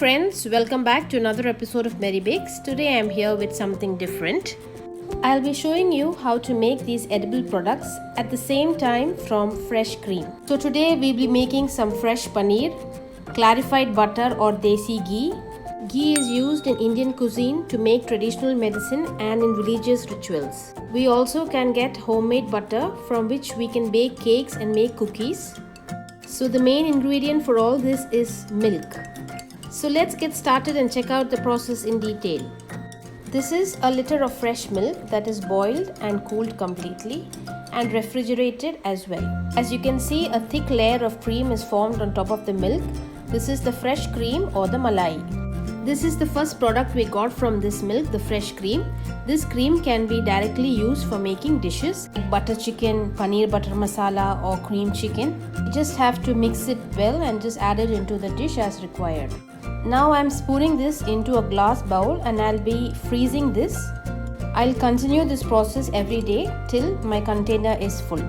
friends, welcome back to another episode of Mary Bakes. Today I am here with something different. I'll be showing you how to make these edible products at the same time from fresh cream. So today we'll be making some fresh paneer, clarified butter or desi ghee. Ghee is used in Indian cuisine to make traditional medicine and in religious rituals. We also can get homemade butter from which we can bake cakes and make cookies. So the main ingredient for all this is milk. So let's get started and check out the process in detail. This is a liter of fresh milk that is boiled and cooled completely and refrigerated as well. As you can see, a thick layer of cream is formed on top of the milk. This is the fresh cream or the malai. This is the first product we got from this milk, the fresh cream. This cream can be directly used for making dishes like butter chicken, paneer butter masala or cream chicken. You just have to mix it well and just add it into the dish as required. Now I am spooning this into a glass bowl and I'll be freezing this. I'll continue this process every day till my container is full.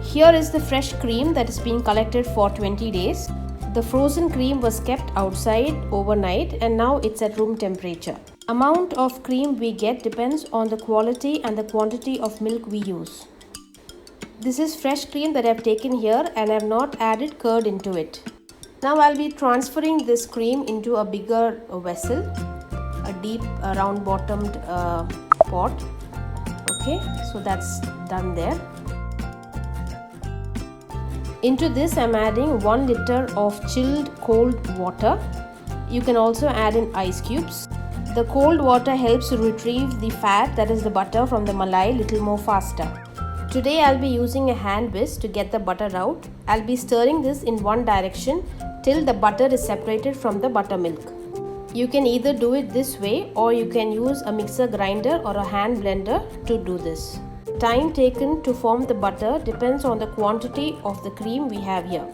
Here is the fresh cream that is being collected for 20 days. The frozen cream was kept outside overnight and now it's at room temperature. Amount of cream we get depends on the quality and the quantity of milk we use. This is fresh cream that I've taken here and I've not added curd into it. Now I'll be transferring this cream into a bigger vessel, a deep round bottomed pot. Okay, so that's done there. Into this I'm adding 1 liter of chilled cold water. You can also add in ice cubes. The cold water helps to retrieve the fat, that is the butter, from the malai little more faster. Today I'll be using a hand whisk to get the butter out. I'll be stirring this in one direction till the butter is separated from the buttermilk. You can either do it this way or you can use a mixer grinder or a hand blender to do this. Time taken to form the butter depends on the quantity of the cream we have here.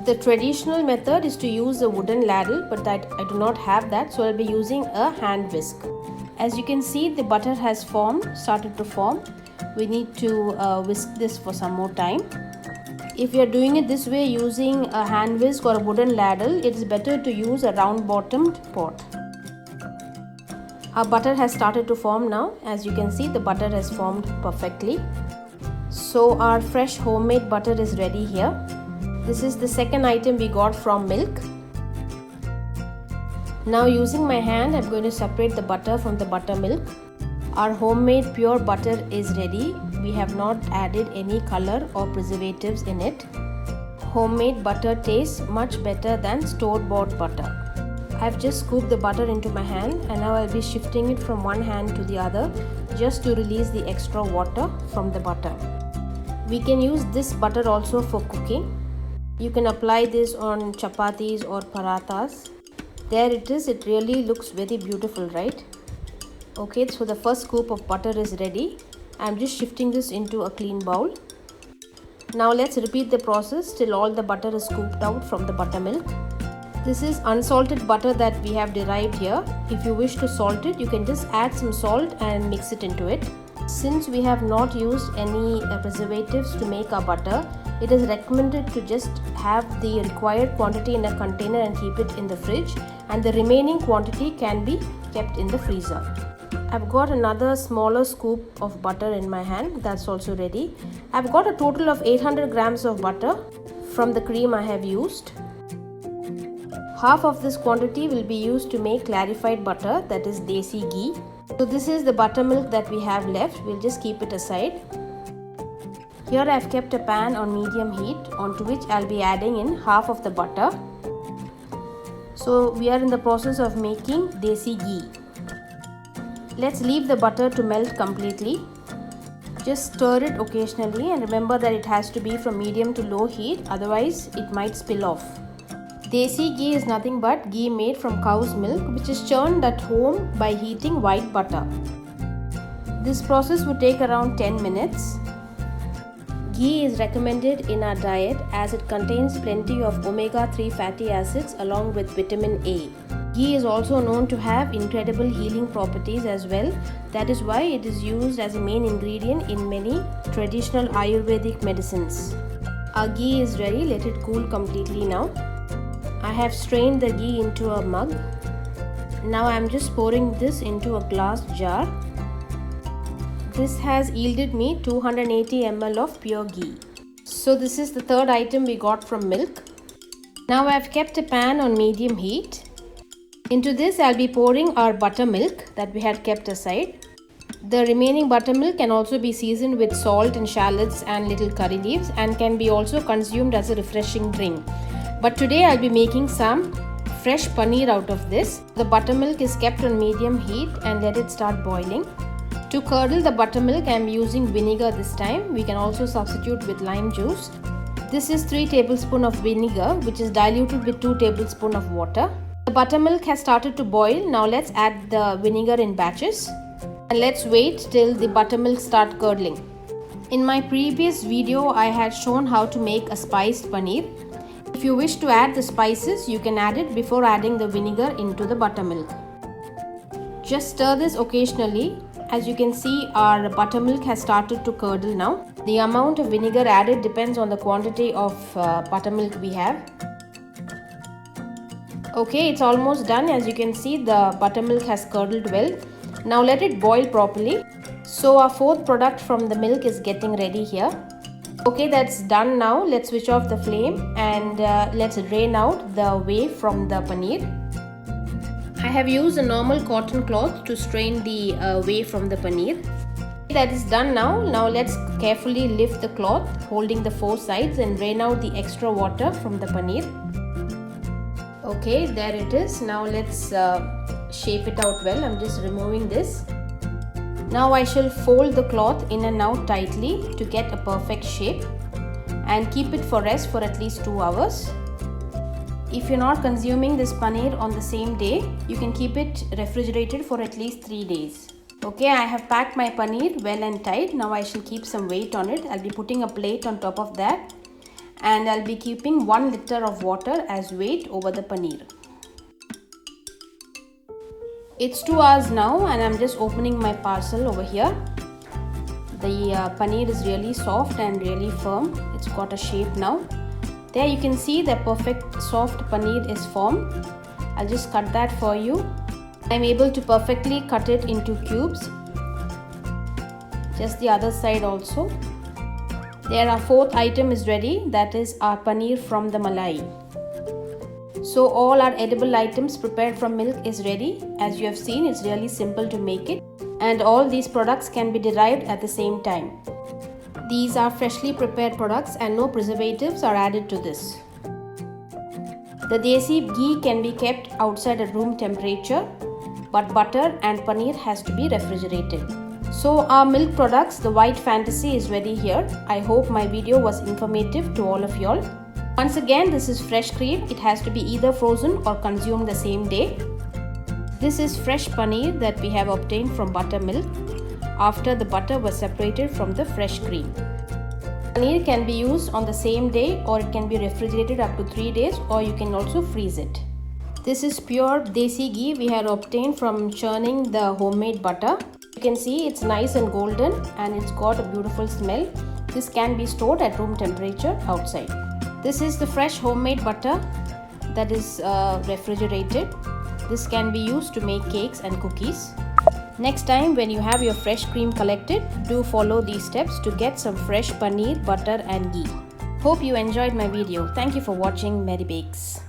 The traditional method is to use a wooden ladle, but I do not have that, so I'll be using a hand whisk. As you can see, the butter has started to form. We need to whisk this for some more time. If you are doing it this way using a hand whisk or a wooden ladle, it is better to use a round bottomed pot. Our butter has started to form now. As you can see, the butter has formed perfectly. So our fresh homemade butter is ready here. This is the second item we got from milk. Now using my hand, I'm going to separate the butter from the buttermilk. Our homemade pure butter is ready. We have not added any color or preservatives in it. Homemade butter tastes much better than store-bought butter. I've just scooped the butter into my hand and now I'll be shifting it from one hand to the other just to release the extra water from the butter. We can use this butter also for cooking. You can apply this on chapatis or parathas. There it is. It really looks very beautiful, right? Okay, so the first scoop of butter is ready. I'm just shifting this into a clean bowl. Now let's repeat the process till all the butter is scooped out from the buttermilk. This is unsalted butter that we have derived here. If you wish to salt it, you can just add some salt and mix it into it. Since we have not used any preservatives to make our butter, it is recommended to just have the required quantity in a container and keep it in the fridge, and the remaining quantity can be kept in the freezer. I've got another smaller scoop of butter in my hand. That's also ready. I've got a total of 800 grams of butter from the cream I have used. Half of this quantity will be used to make clarified butter, that is desi ghee. So this is the buttermilk that we have left. We'll just keep it aside. Here I've kept a pan on medium heat onto which I'll be adding in half of the butter. So we are in the process of making desi ghee. Let's leave the butter to melt completely. Just stir it occasionally and remember that it has to be from medium to low heat, otherwise it might spill off. Desi ghee is nothing but ghee made from cow's milk, which is churned at home by heating white butter. This process would take around 10 minutes. Ghee is recommended in our diet as it contains plenty of omega-3 fatty acids along with vitamin A. Ghee is also known to have incredible healing properties as well. That is why it is used as a main ingredient in many traditional Ayurvedic medicines. Our ghee is ready. Let it cool completely now. I have strained the ghee into a mug. Now I am just pouring this into a glass jar. This has yielded me 280 ml of pure ghee. So this is the third item we got from milk. Now I have kept a pan on medium heat. Into this I'll be pouring our buttermilk that we had kept aside. The remaining buttermilk can also be seasoned with salt and shallots and little curry leaves and can be also consumed as a refreshing drink. But today I'll be making some fresh paneer out of this. The buttermilk is kept on medium heat and let it start boiling. To curdle the buttermilk, I am using vinegar this time. We can also substitute with lime juice. This is 3 tablespoons of vinegar, which is diluted with 2 tablespoons of water. The buttermilk has started to boil. Now let's add the vinegar in batches. And let's wait till the buttermilk start curdling. In my previous video, I had shown how to make a spiced paneer. If you wish to add the spices, you can add it before adding the vinegar into the buttermilk. Just stir this occasionally. As you can see, our buttermilk has started to curdle now. The amount of vinegar added depends on the quantity of buttermilk we have. Okay, it's almost done. As you can see, the buttermilk has curdled well. Now let it boil properly. So our fourth product from the milk is getting ready here. Okay, that's done now. Let's switch off the flame and let's drain out the whey from the paneer. I have used a normal cotton cloth to strain the whey from the paneer. That is done now. Now let's carefully lift the cloth holding the 4 sides and drain out the extra water from the paneer. Okay, there it is. Now let's shape it out well. I'm just removing this. Now I shall fold the cloth in and out tightly to get a perfect shape and keep it for rest for at least 2 hours. If you're not consuming this paneer on the same day, you can keep it refrigerated for at least 3 days. Okay, I have packed my paneer well and tight. Now I shall keep some weight on it. I'll be putting a plate on top of that and I'll be keeping 1 liter of water as weight over the paneer. It's 2 hours now and I'm just opening my parcel over here. The paneer is really soft and really firm. It's got a shape now. There you can see the perfect soft paneer is formed. I'll just cut that for you. I'm able to perfectly cut it into cubes. Just the other side also. There, our fourth item is ready. That is our paneer from the malai. So all our edible items prepared from milk is ready. As you have seen, it's really simple to make it. And all these products can be derived at the same time. These are freshly prepared products and no preservatives are added to this. The desi ghee can be kept outside at room temperature, but butter and paneer has to be refrigerated. So our milk products, the white fantasy, is ready here. I hope my video was informative to all of y'all. Once again, this is fresh cream. It has to be either frozen or consumed the same day. This is fresh paneer that we have obtained from buttermilk after the butter was separated from the fresh cream. Paneer can be used on the same day or it can be refrigerated up to 3 days, or you can also freeze it. This is pure desi ghee we had obtained from churning the homemade butter. You can see it's nice and golden and it's got a beautiful smell. This can be stored at room temperature outside. This is the fresh homemade butter that is refrigerated. This can be used to make cakes and cookies. Next time when you have your fresh cream collected, do follow these steps to get some fresh paneer, butter and ghee. Hope you enjoyed my video. Thank you for watching Merry Bakes.